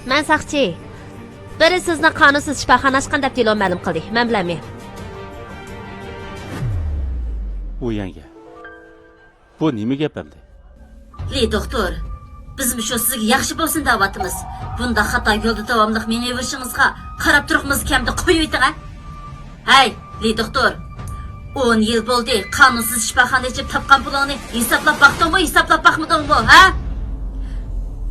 Men saqchi. Biri sizni qonunsiz shifoxona ochgan deb telefon ma'lum qildi. Men bilmayman. Bu yanga. Bu nima gap endi? Li doktor, biz shu sizga yaxshi bo'lsin da'vatimiz. Bunda xato yo'lda davomli meneverishingizga qarab turibmiz kamda qo'yib ayting-a. Hay, Li doktor. 10 yil bo'ldi, qonunsiz shifoxona ichib topgan pulingni hisoblab baqdingmi, hisoblab baqmadingmi, ha?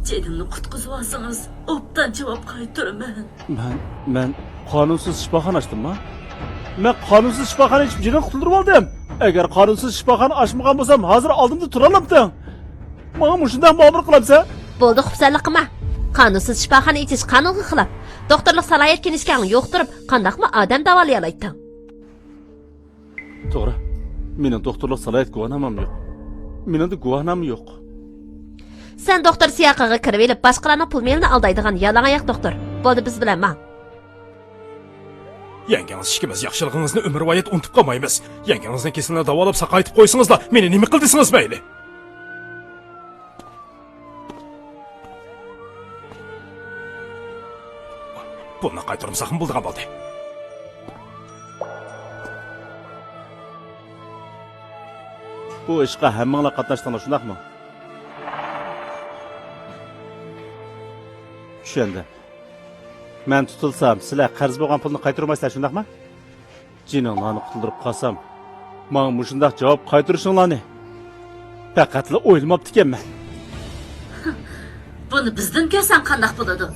Jedimni qutqizib olsangiz, obdan javob qaytaraman. Men qonunsiz shifoxona ochdimmi? Men qonunsiz shifoxona ichib jidan qutuldirib oldim. Agar qonunsiz shifoxona ochmagan bo'lsam, hozir oldimda tura olamdim. Menga shunday muomala qilamsan? Bo'ldi, xufsalik qilma. Qonunsiz shifoxona ichish qonunga xilof. Doktorlik salohiyat kelishgan yo'qtirib, qandaqmi odam davolay olaydi? To'g'ri. Mening doktorlik salohiyat guvohnamam yo'q. Mening guvohnam yo'q. Sen doktor siyoqiga kirib elib, boshqalarning pul melini aldaydigan yalan oyoq doktor. Bo'ldi, biz bilan man. Yangangiz ishkimiz yaxshilig'ingizni umrvoyat unutib qolmaymiz. Yangangizni kesinlikle davolab saqaytib qo'ysingizlar, meni nima qildingiz mayli? Buni qaytarmasam bo'lgan bo'ldi. Bu ishga hammanglar qatnashdinglar, shundaqmi? Tushundim. Men tutilsam, sizlar qarz bo'lgan pulni qaytarmaysizlar, shundaqmi? Jininglarni qutuldirib qolsam, menga mushundaq javob qaytarishinglarni faqatla o'ylamabdi ekanman. Buni bizdan ko'rsam qandaq bo'ladi?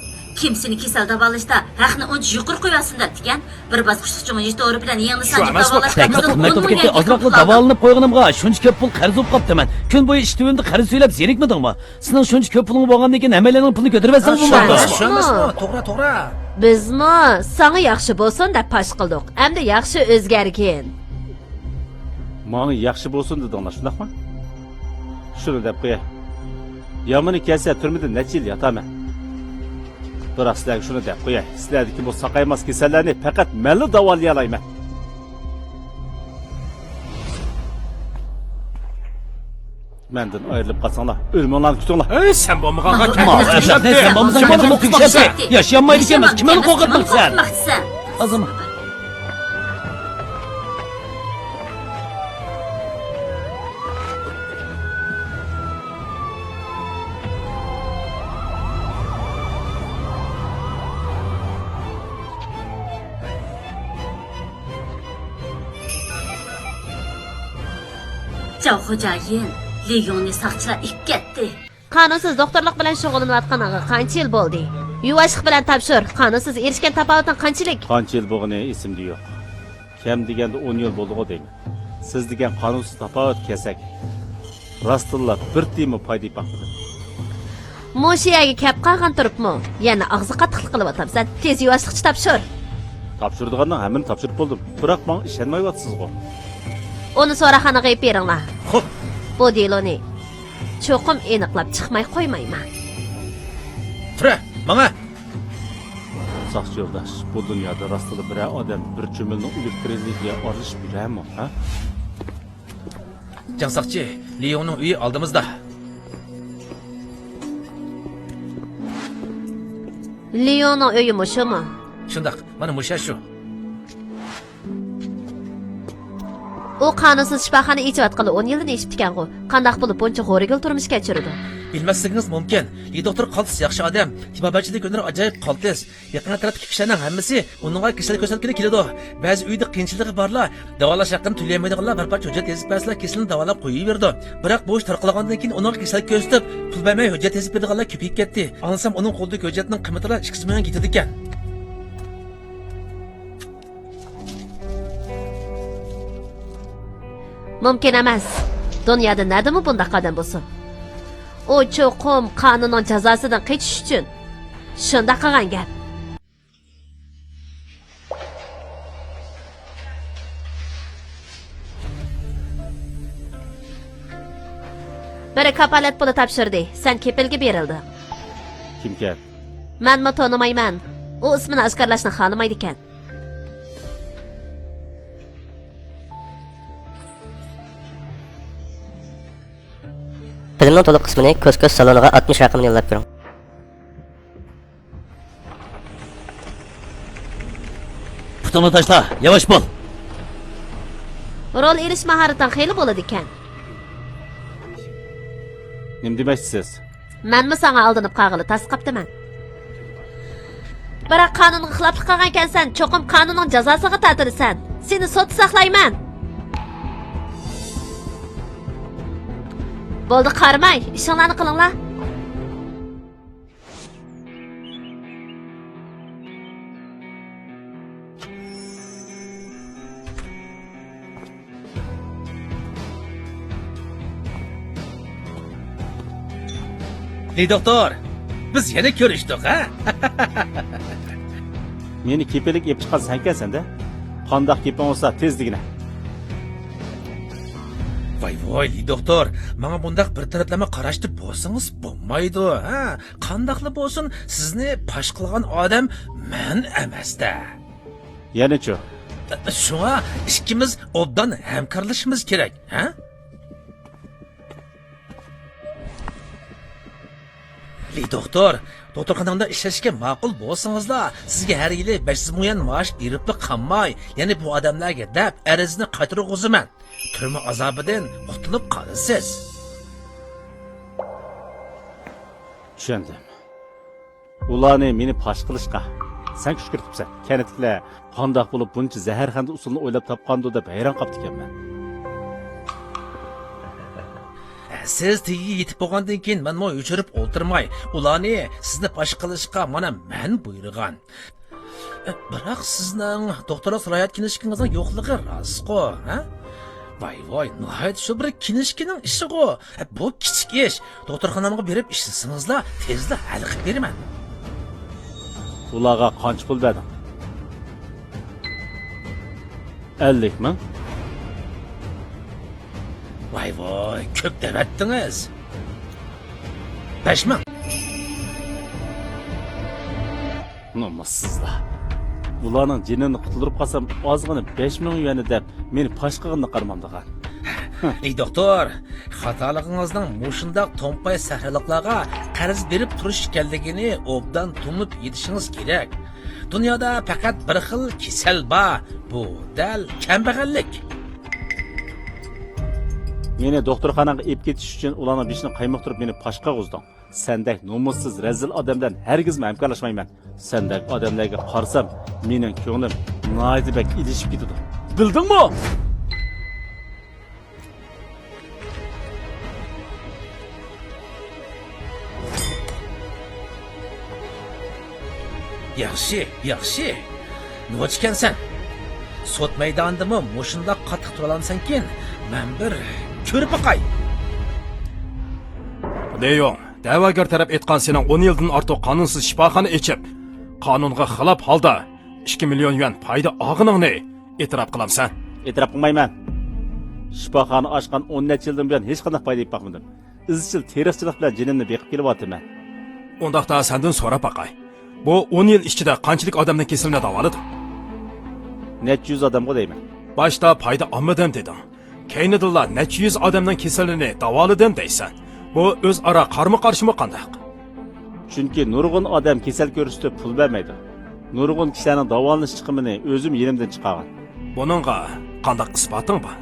Kim seni kasal davolashda haqni uncha yuqori qo'yasinlar degan bir bosqichgacha to'g'ri bilan yangi sanjib davolashda maktabga ozroqli davolanib qo'yganimga shuncha ko'p pul qarz bo'lib qoptiman. Kun bo'yi ishtimimda qarz so'ylab zerikmidingmi? Sizning shuncha ko'p puling bo'lgandan keyin hammalarning pulini ko'tarib olsang bo'lmaydi. To'g'ri. Bizmi sana yaxshi bo'lsin deb pash qildik. Endi yaxshi o'zgargin. Menga yaxshi bo'lsin dedinglar, shundaqmi? Shuni deb qo'yay. Yomoni kelsa turmada necha yil yotaman. Biroq sizlarga shuni deb qo'yay. Sizlardagi bu saqaymas kasallarni faqat menla davolay olayman. Mendan ayrilib qolsanglar, o'lmanglarni kutinglar. Ey, sen bo'lmaganga kim? Sen bo'lmasang kendini tugshati. Yashamaydi ekanmiz. Kimni qo'rqitmoqsan? Azim. Xo'jayin, Leonni saqchilar ikkatdi. Qonunsiz doktorlik bilan shug'ullanayotganiga qancha yil bo'ldi? Yuvashlik bilan topshir. Qonunsiz erishgan tafovutin qanchalik? Qancha yil bo'lgani esimda yo'q. Kam deganda 10 yil bo'ldi-ku deyman. Siz degan qonunsiz tafovut kelsak, rostilla bir tiyimi foyda topdi. Moshiyaga kap qolgan turibmi? Yana og'zi qattiq qilib o'tamsan. Tez yuvashlikchi topshir. Topshirdigandan hammani topshirib bo'ldim. Biroq men ishonmayapsizmi? Uni so'raxonaga olib beringlar. Xo'p. Bu deloni cho'qim aniqlab chiqmay qo'ymayman. Tura, mana. Saqchi yo'ldosh, bu dunyoda rostida bir odam bir cho'milni ulib orishib yurami, ha? Jansaqchi, Leonning uyi oldimizda. Leonning uyi mushumi? Shundaq, mana musha shu. U qonunsiz shifoxona ichayotgani 10 yildan eshitib ekan-ku. Qandaq bo'lib buncha g'o'rigil turmush kechirdi? Bilmasligingiz mumkin. Doktor Qaltis yaxshi odam. Tibobachilik kunlari ajoyib Qaltis. Yaqin atrofdagi kishilarning hammasi uningga kasallik ko'rsatgani keladi. Ba'zi uyda qiyinchiligi borlar, davolash haqqini to'layolmaydiganlar bir parcha hujjat yozib bersalar, kasallikni davolab qo'yaverdi. Biroq bu ish tarqalgandan keyin uningga kasallik ko'rsatib, pul bermay hujjat yozib berganlar ko'payib ketdi. Olsam uning qo'lidagi hujjatning qiymati 2 million ketadi ekan. Mumkin emas. Dunyoda nadimi bunday qadam bo'lsin? U cho'qim qonunning jazosidan qochish uchun shunda qilgan gap. Biri kapolat puli topshirdi. Sen kepilga berildi. Kimga? Men tonimayman. U ismini oshkorlashni xohlamaydi ekan. Filmning to'liq qismini ko'z saloniga 60 raqamini yo'llab ko'ring. Puxtunu taşla, yavaş bol. Rol erish mahoridan xeyli bo'ladi ekan. Nim demoqchisiz? Menmi sana aldanıp qag'ili tasqaptiman. Biroq qonunga xiloflik qilgan ekansan, cho'qim qonunning jazosiga tortilasan. Seni sud saqlayman. Bo'ldi, qarmay, ishinglarni qilinglar. Ey doktor, biz yana ko'rishdik, ha? Meni kepelik ep chiqqan sen ekansan-da. Qandoq keping olsa tezligina. Voy, doktor, menga bundaq bir taraflama qarashni bo'lsangiz bo'lmaydi, ha? Qandaqli bo'lsin, sizni pash qilgan odam men emasda. Yana-chu. Shunga ikkimiz obdan hamkorlashimiz kerak, ha? Doktor, doktorxonamda ishlashga ma'qul bo'lsangizlar, sizga har yili 500 ming yuan maosh berib qolmay, ya'ni bu odamlarga deb arizni qaytarg'izaman. Turma azobidan qutulib qolasiz. Tushundim. Ularni meni pash qilishga sen kuch kiritibsan. Kanitiklar qandoq bo'lib buncha zaharxanda usulni o'ylab topqandi deb hayron qolib ekanman. Siz tegi yetib bo'lgandan keyin men mo o'chirib o'ltirmay, ularni sizni pash qilishga mana men buyurgan. Biroq sizning doktorlik salohiyat kinishkingizning yo'qligi rost-ku, ha? Voy, nihoyat shu bir kinishkining ishi-ku. Bu kichik ish. Doktorxonamga berib ishlasangizlar, tezda hal qilib beraman. Ularga qancha pul berding? 50 ming? Voy, ko'p devatdingiz. 5 ming. Nomussizlar. Ularning jinini qutuldirib qolsam, ozg'ina 5 ming yuanni deb meni pash qilganini qarmamdigan. Ey doktor, xatoligingizning mushundaq to'mpay sahraliklarga qarz berib turish ekanligini obdan tunib yetishingiz kerak. Dunyoda faqat bir xil kasal bor, bu dal kambag'allik. Meni doktorxonaga ep ketish uchun ularning beshini qaymoqtirib meni pashqa g'uzding. Sendek nomussiz razil odamdan hargiz hamkorlashmayman. Sendek odamlarga qarsam, mening ko'nglim noyidbek ilishib ketadi. Bildingmi? Yaxshi. Nima chikansan? Sud maydonidami mushunda qattiq turalansan-kin, men bir ko'rib boqay. Deyong, da'vogar taraf aytgan sening 10 yildan ortiq qonunsiz shifoxona ichib, qonunga xilof holda 2 million yuan foyda olganingni e'tirof qilamsan. E'tirof qilmayman. Shifoxona ochgan 10 necha yildan buyon hech qanday foyda topmadim. Izchil teriqchilik bilan jinimni beqib kelyapman. Undaqda sendan so'rab boqay. Bu 10 yil ichida qanchalik odamning kasalini davoladi? Necha yuz odamga deyman. Başta foyda olmadim deding. Keynidilla necha yuz odamning kasalini davoladim deysan. Bu o'zaro qarama-qarshimi qandaq? Chunki nurg'un odam kasal ko'rsatib pul bermaydi. Nurg'un kishilarning davolanish chiqimini o'zim yerimdan chiqargan. Buningga qandaq isboting bor?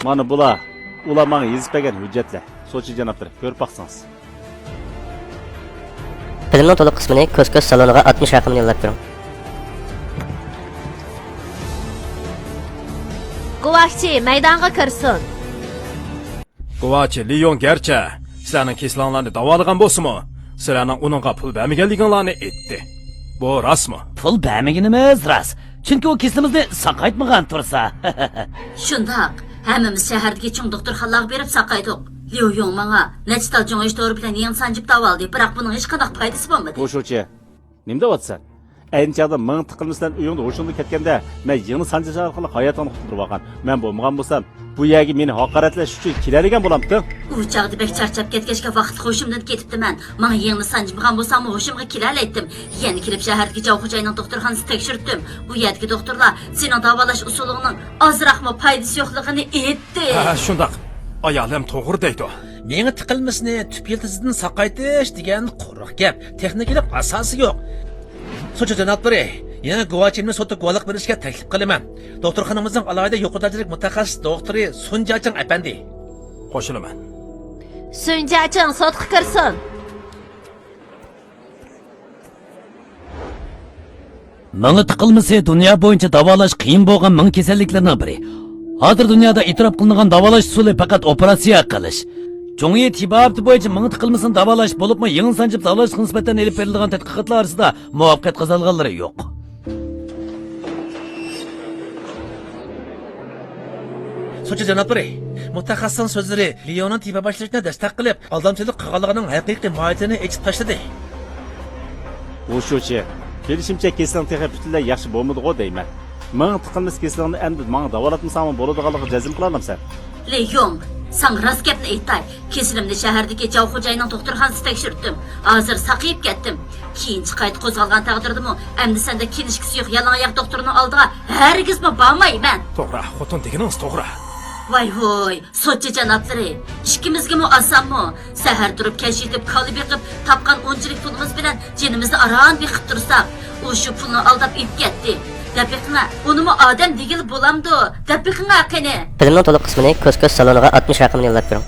Mana bular menga yozib bergan hujjatlar. Sochi janoblar, ko'rib baqsangiz. Filmning to'liq qismini ko'z saloniga 60 raqamini yo'llab bering. Guvohchi maydonga kirsin. Guvohchi Leon garchi sizlarning kasallarni davolagan bo'lsa-mu, sizlarning uningga pul bermaganliginglarni aytdi. Bu rostmi? Pul bermaganimiz rost. Chunki u keslimizni saqaytmagan tursa. Shundoq, hammamiz shahardagi cho'ng doktorxonalarga berib saqaydik. Liu Yong menga nechta jo'n ishtori bilan yang sanjib davoldi, biroq buning hech qanday foydasi bo'lmadi. Qo'shuvchi, nima deyapsan? Ayni chaqda ming tiqilmasdan uyingda o'shunda ketganda, men yig'ni sanjash orqali hayotimni qutqarib olgan. Men bo'lmagan bo'lsam, bu yerga meni haqoratlash uchun keladigan bo'lamdi. U chaqda bek charchab ketgachga vaqt qo'shimdan ketibdiman. Menga yig'ni sanjmagan bo'lsam, hoshimga kelalaydim. Yana kirib shahardagi Javxo'jayning doktorxonasini tekshirdim. Bu yerdagi doktorlar sening davolash usulining ozroqmi foydasi yo'qligini aytdi. Ha, shundoq. Ayolim to'g'ri deydi. Menga tiqilmasni tüp yildizidan saqaytish degan quruq gap. Texnikalik asosi yo'q. So'cha janoblari, Yana guvochimni sotda guvohlik berishga taklif qilaman. Doktorxonamizning alohida yuqori darajalik mutaxassis doktori Sun Jachang apandi. Qo'shilaman. Sunjaching sotqa kirsin. Manga tiqilmasi dunyo bo'yicha davolash qiyin bo'lgan ming kasalliklarning biri. Hozir dunyoda e'tirof qilingan davolash usuli faqat operatsiya qilish. Jongi tibobati bo'yicha ming tiqilmasini davolash bo'libmi, yengil sanjib davolashga nisbatan elib berilgan tadqiqotlar orasida muvaffaqiyat qozonganlari yo'q. Sochi janoblari, mutaxassisning so'zlari Leonning tiba boshlashni dastak qilib, aldamchilik qilganligining haqiqiy mohiyatini aytib tashladi. u shuchi kelishimcha kesilning texi butunlay yaxshi bo'lmadi-ku deyman. Ming tiqilmas kesilingni endi menga davolatmasam bo'ladiganligi jazm qila olamsan. Leyong, san rost gapni aytay. Kesilimni shahardagi Jav xo'jayning doktorxonasida tekshirdim. Hozir saqayib ketdim. Keyinchi qayta qo'zg'algan taqdirdimi, endi senda kinishkisi yo'q yalan oyoq doktorning oldiga hargizmi bormayman. To'g'ri, xotin deganingiz to'g'ri. Voy, sochi janoblari, ikkimizga osanmi? Sahar turib kash yetib qolib yiqib, topgan 10 pulimiz bilan jinimizni aron beqib tursak, u shu pulni aldab ib ketdi. Dapiqna, unimi odam degil bo'lamdi. Dapiqna qani. Filmning to'liq qismini ko'z saloniga 60 raqamini yo'llab bering.